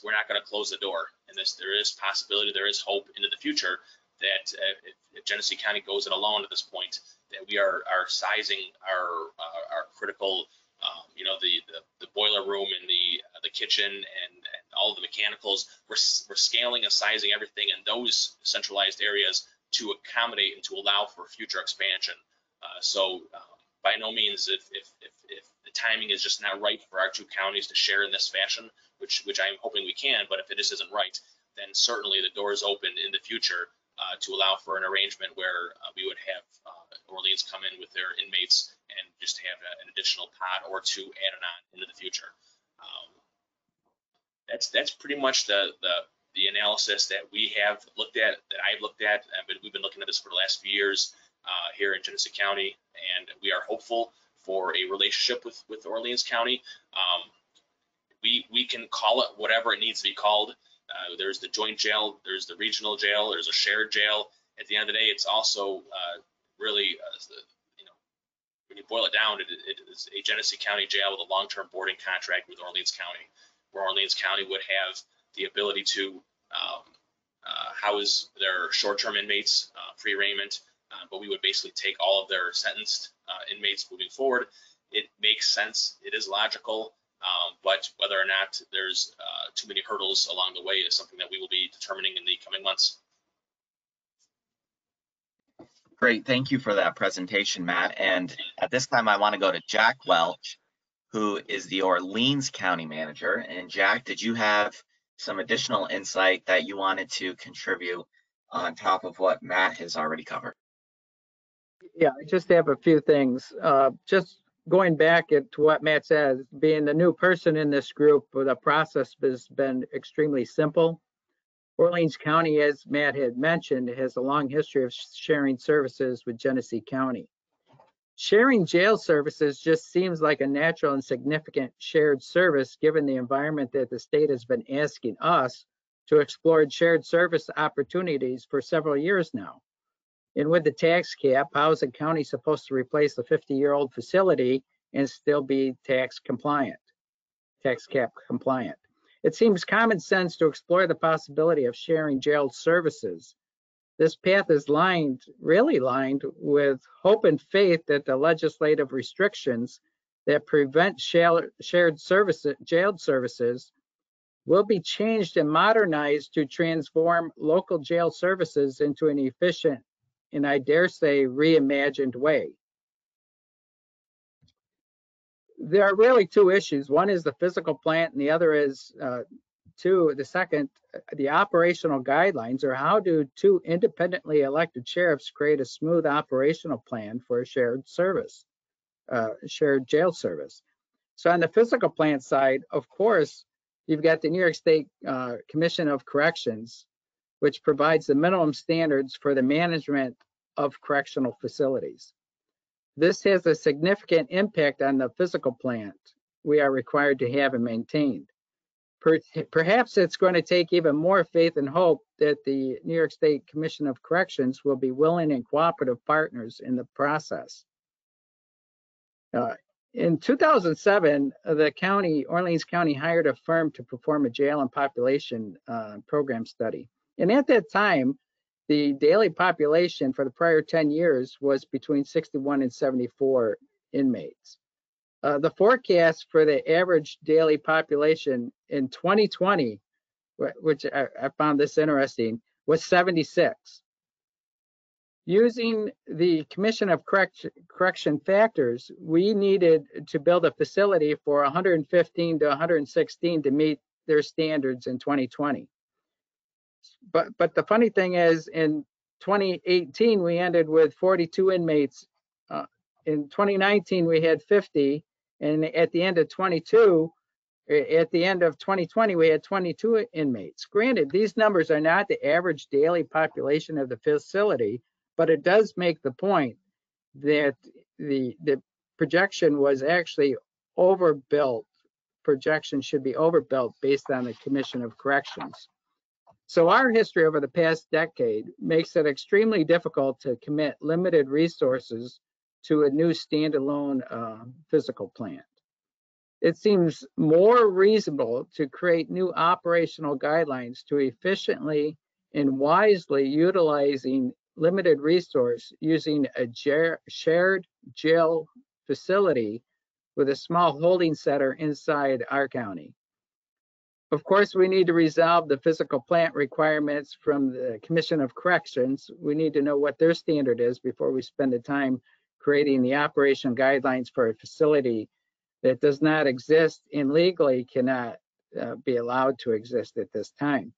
[SPEAKER 4] we're not going to close the door. And there is possibility, there is hope into the future that if Genesee County goes it alone at this point, that we are sizing our critical, the boiler room and the kitchen and all of the mechanicals. We're scaling and sizing everything in those centralized areas to accommodate and to allow for future expansion. So by no means, if the timing is just not right for our two counties to share in this fashion, which I'm hoping we can, but if it just isn't right, then certainly the door is open in the future to allow for an arrangement where we would have Orleans come in with their inmates and just have an additional pod or two added on into the future. That's pretty much the analysis that we have looked at, that I've looked at, but we've been looking at this for the last few years here in Genesee County, and we are hopeful for a relationship with Orleans County. We can call it whatever it needs to be called. There's the joint jail, there's the regional jail, there's a shared jail. At the end of the day, it's also really, when you boil it down, it is a Genesee County jail with a long-term boarding contract with Orleans County, where Orleans County would have the ability to house their short-term inmates, free arraignment, but we would basically take all of their sentenced inmates moving forward. It makes sense. It is logical. But whether or not there's too many hurdles along the way is something that we will be determining in the coming months.
[SPEAKER 1] Great, thank you for that presentation, Matt. And at this time, I want to go to Jack Welch, who is the Orleans County Manager. And Jack, did you have some additional insight that you wanted to contribute on top of what Matt has already covered?
[SPEAKER 5] Yeah, I just have a few things. Just going back to what Matt says, being the new person in this group, the process has been extremely simple. Orleans County, as Matt had mentioned, has a long history of sharing services with Genesee County. Sharing jail services just seems like a natural and significant shared service given the environment that the state has been asking us to explore shared service opportunities for several years now. And with the tax cap, how is the county supposed to replace a 50-year-old facility and still be tax cap compliant? It seems common sense to explore the possibility of sharing jail services. This path is really lined with hope and faith that the legislative restrictions that prevent jailed services will be changed and modernized to transform local jail services into an efficient and, I dare say, reimagined way. there are really two issues. One is the physical plant, and the other is the operational guidelines, or how do two independently elected sheriffs create a smooth operational plan for a shared service, shared jail service. So on the physical plant side, of course, you've got the New York State Commission of Corrections, which provides the minimum standards for the management of correctional facilities. This has a significant impact on the physical plant we are required to have and maintain. Perhaps it's going to take even more faith and hope that the New York State Commission of Corrections will be willing and cooperative partners in the process. In 2007, Orleans County hired a firm to perform a jail and population program study. And at that time, the daily population for the prior 10 years was between 61 and 74 inmates. The forecast for the average daily population in 2020, which I found this interesting, was 76. Using the Commission of Correction factors, we needed to build a facility for 115 to 116 to meet their standards in 2020. But the funny thing is, in 2018, we ended with 42 inmates. In 2019, we had 50. And at the end of 2020, we had 22 inmates. Granted, these numbers are not the average daily population of the facility, but it does make the point that the projection was actually overbuilt. Projection should be overbuilt based on the Commission of Corrections. So our history over the past decade makes it extremely difficult to commit limited resources to a new standalone physical plant. It seems more reasonable to create new operational guidelines to efficiently and wisely utilizing limited resource using a shared jail facility with a small holding center inside our county. Of course, we need to resolve the physical plant requirements from the Commission of Corrections. We need to know what their standard is before we spend the time creating the operation guidelines for a facility that does not exist and legally cannot be allowed to exist at this time.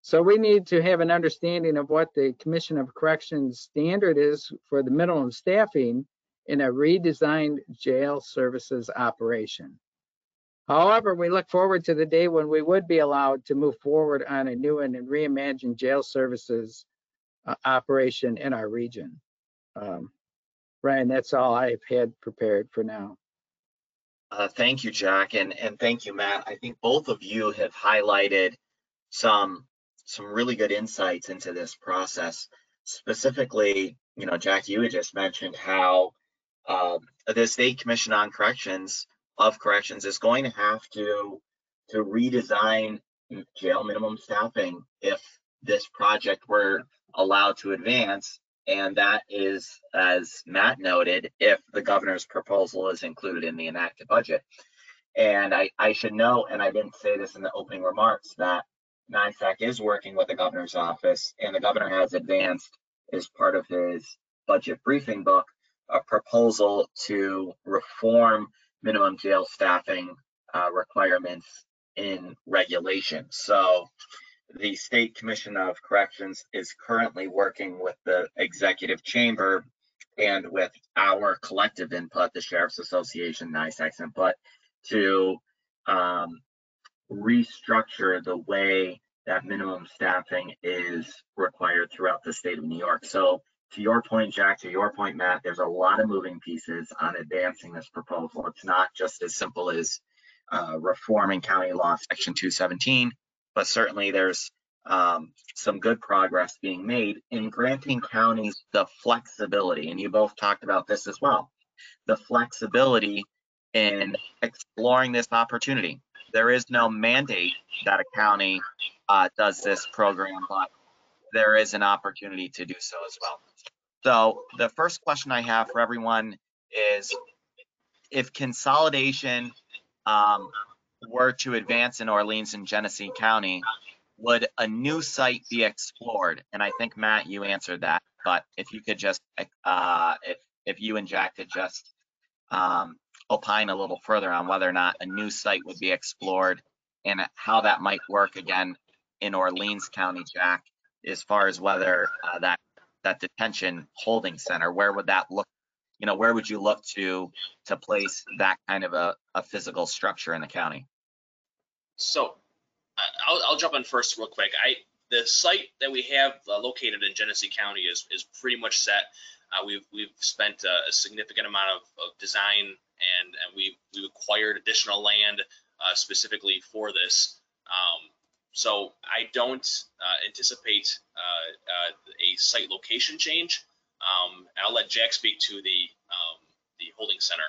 [SPEAKER 5] So we need to have an understanding of what the Commission of Corrections standard is for the minimum staffing in a redesigned jail services operation. However, we look forward to the day when we would be allowed to move forward on a new and reimagined jail services operation in our region. Ryan, that's all I've had prepared for now.
[SPEAKER 1] Thank you, Jack, and thank you, Matt. I think both of you have highlighted some really good insights into this process. Specifically, Jack, you had just mentioned how the State Commission on Corrections is going to have to redesign jail minimum staffing if this project were allowed to advance. And that is, as Matt noted, if the governor's proposal is included in the enacted budget. And I should note, and I didn't say this in the opening remarks, that NYSAC is working with the governor's office, and the governor has advanced, as part of his budget briefing book, a proposal to reform minimum jail staffing requirements in regulation. So the State Commission of Corrections is currently working with the executive chamber and with our collective input, the Sheriff's Association, NYSAC's input, to restructure the way that minimum staffing is required throughout the state of New York. So to your point, Jack, to your point, Matt, there's a lot of moving pieces on advancing this proposal. It's not just as simple as reforming county law section 217, but certainly there's some good progress being made in granting counties the flexibility, and you both talked about this as well, the flexibility in exploring this opportunity. There is no mandate that a county does this program, but there is an opportunity to do so as well. So the first question I have for everyone is, if consolidation were to advance in Orleans and Genesee County, would a new site be explored? And I think, Matt, you answered that, but if you could just, if you and Jack could just opine a little further on whether or not a new site would be explored and how that might work again in Orleans County, Jack, as far as whether that detention holding center, where would that look? Where would you look to place that kind of a physical structure in the county?
[SPEAKER 4] So I'll jump in first real quick. The site that we have located in Genesee County is pretty much set. We've spent a significant amount of design, and we acquired additional land specifically for this. So I don't anticipate a site location change. I'll let Jack speak to the holding center.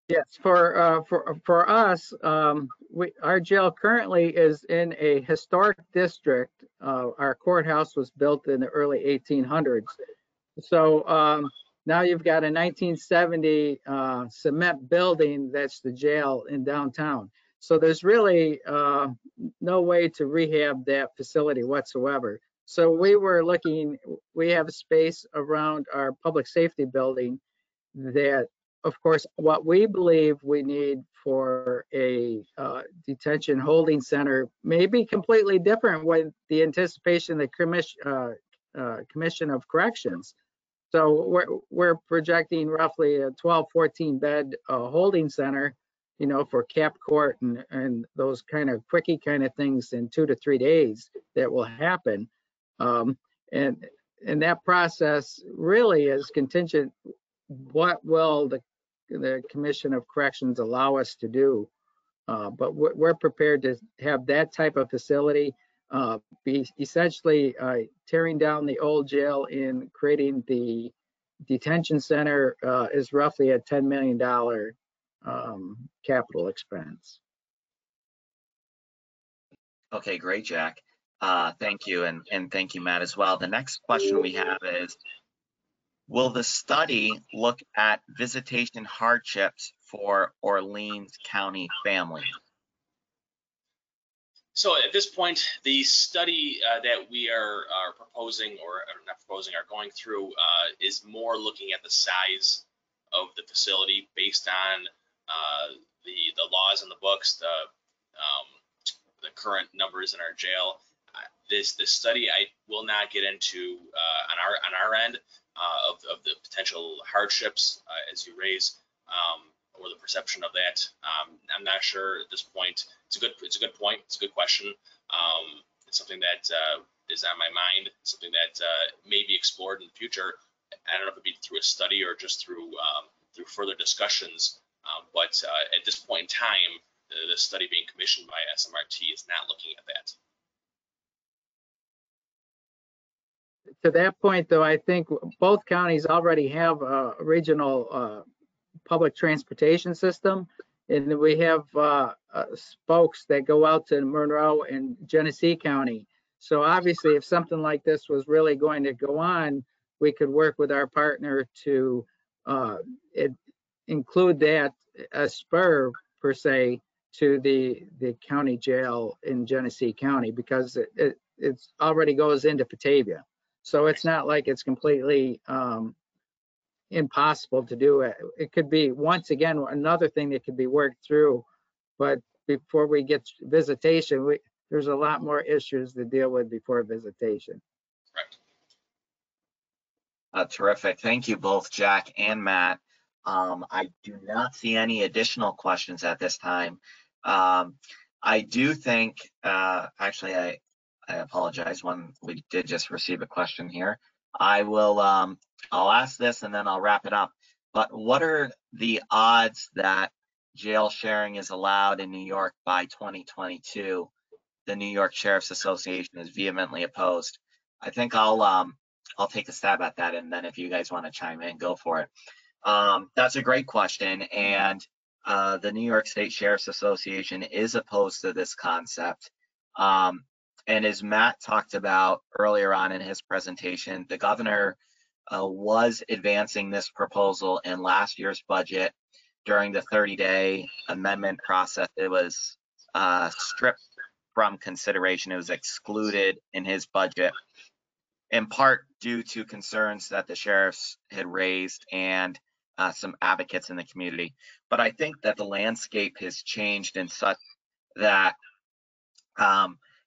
[SPEAKER 5] Yes, for us, our jail currently is in a historic district. Our courthouse was built in the early 1800s. So now you've got a 1970 cement building that's the jail in downtown. So there's really no way to rehab that facility whatsoever. So we have a space around our public safety building that, of course, what we believe we need for a detention holding center may be completely different with the anticipation of the Commission of Corrections. So we're projecting roughly a 12, 14 bed holding center, for cap court and those kind of quickie kind of things in 2 to 3 days that will happen. And that process really is contingent. What will the Commission of Corrections allow us to do? But we're prepared to have that type of facility be essentially tearing down the old jail and creating the detention center is roughly a $10 million capital expense.
[SPEAKER 1] Okay, great, Jack. Thank you, and thank you, Matt, as well. The next question we have is, will the study look at visitation hardships for Orleans County families?
[SPEAKER 4] So at this point, the study that we are proposing, or not proposing, are going through is more looking at the size of the facility based on the laws in the books, the current numbers in our jail. This study I will not get into on our end of the potential hardships as you raise, or the perception of that. I'm not sure at this point. It's a good point. It's a good question. It's something that is on my mind. Something that may be explored in the future. I don't know if it'd be through a study or just through further discussions. But at this point in time, the study being commissioned by SMRT is not looking at that.
[SPEAKER 5] To that point, though, I think both counties already have a regional public transportation system, and we have spokes that go out to Monroe and Genesee County. So obviously, if something like this was really going to go on, we could work with our partner to include that a spur per se to the county jail in Genesee County, because it already goes into Batavia. So it's not like it's completely impossible to do it. It could be, once again, another thing that could be worked through. But before we get visitation, there's a lot more issues to deal with before visitation.
[SPEAKER 4] Right.
[SPEAKER 1] Terrific. Thank you both, Jack and Matt. I do not see any additional questions at this time. I do think, actually, I apologize, when we did just receive a question here. I'll ask this and then I'll wrap it up. But what are the odds that jail sharing is allowed in New York by 2022? The New York Sheriff's Association is vehemently opposed. I think I'll take a stab at that, and then if you guys want to chime in, go for it. That's a great question, and the New York State Sheriff's Association is opposed to this concept. And as Matt talked about earlier on in his presentation, the governor was advancing this proposal in last year's budget. During the 30-day amendment process, it was stripped from consideration. It was excluded in his budget, in part due to concerns that the sheriffs had raised, and some advocates in the community. But I think that the landscape has changed in such that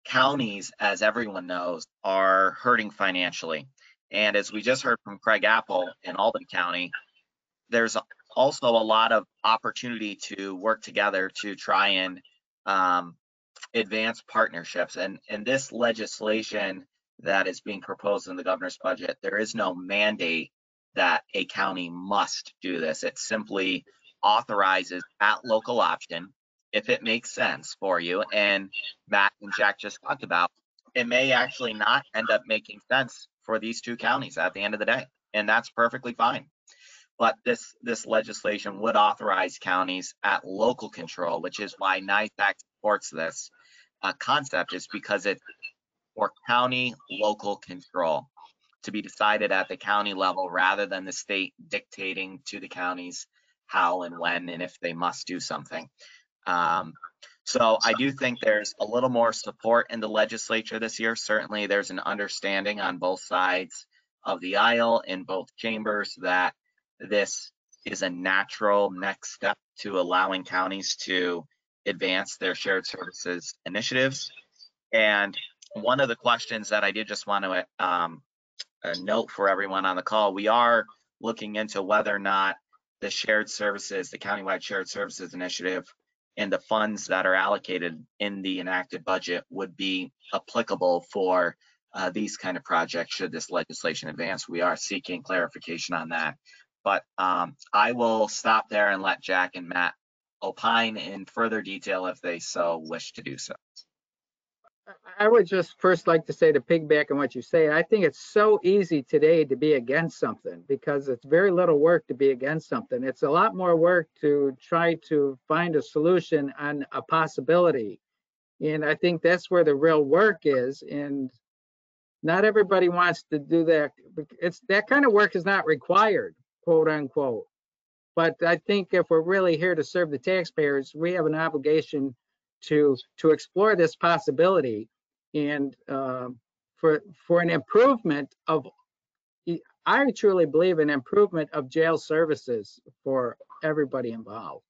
[SPEAKER 1] counties, as everyone knows, are hurting financially. And as we just heard from Craig Apple in Albany County, there's also a lot of opportunity to work together to try and advance partnerships. And in this legislation that is being proposed in the governor's budget, there is no mandate that a county must do this. It simply authorizes at local option if it makes sense for you. And Matt and Jack just talked about, it may actually not end up making sense for these two counties at the end of the day, and that's perfectly fine. But this legislation would authorize counties at local control, which is why NISAC supports this concept, is because it's for county local control to be decided at the county level rather than the state dictating to the counties how and when and if they must do something. So I do think there's a little more support in the legislature this year. Certainly there's an understanding on both sides of the aisle in both chambers that this is a natural next step to allowing counties to advance their shared services initiatives. And one of the questions that I did just want to note for everyone on the call, we are looking into whether or not the shared services, the countywide shared services initiative, and the funds that are allocated in the enacted budget would be applicable for these kind of projects should this legislation advance. We are seeking clarification on that. But I will stop there and let Jack and Matt opine in further detail if they so wish to do so.
[SPEAKER 5] I would just first like to say, to piggyback on what you say, I think it's so easy today to be against something because it's very little work to be against something. It's a lot more work to try to find a solution on a possibility. And I think that's where the real work is. And not everybody wants to do that. It's that kind of work is not required, quote unquote. But I think if we're really here to serve the taxpayers, we have an obligation to explore this possibility and for an improvement of, I truly believe, an improvement of jail services for everybody involved.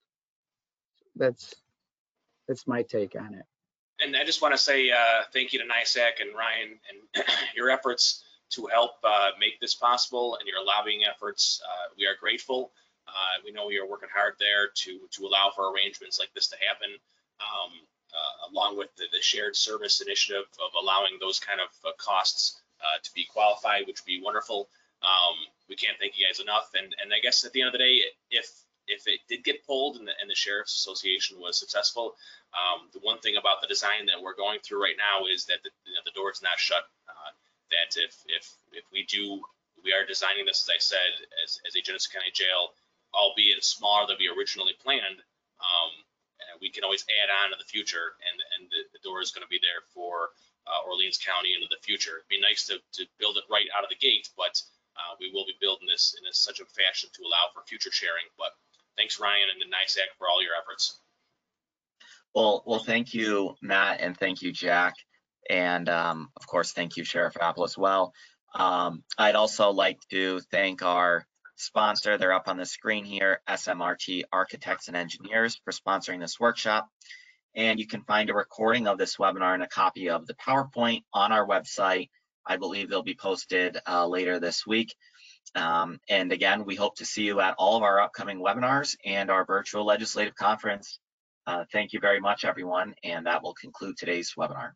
[SPEAKER 5] That's my take on it.
[SPEAKER 4] And I just want to say thank you to NISAC and Ryan and your efforts to help make this possible and your lobbying efforts. We are grateful. We know you're working hard there to allow for arrangements like this to happen, along with the shared service initiative of allowing those kind of costs to be qualified, which would be wonderful. We can't thank you guys enough. And I guess at the end of the day, if it did get pulled and the Sheriff's Association was successful, the one thing about the design that we're going through right now is that the door is not shut. That if we are designing this, as I said, as a Genesee County jail, albeit smaller than we originally planned, we can always add on in the future, and the door is going to be there for Orleans County into the future. It'd be nice to build it right out of the gate, but we will be building this in such a fashion to allow for future sharing. But thanks, Ryan, and the NISAC for all your efforts.
[SPEAKER 1] Well, thank you, Matt, and thank you, Jack. And of course, thank you, Sheriff Apple, as well. I'd also like to thank our sponsor, they're up on the screen here, SMRT Architects and Engineers, for sponsoring this workshop. And you can find a recording of this webinar and a copy of the PowerPoint on our website. I believe they'll be posted later this week. And again, we hope to see you at all of our upcoming webinars and our virtual legislative conference. Thank you very much, everyone, and that will conclude today's webinar.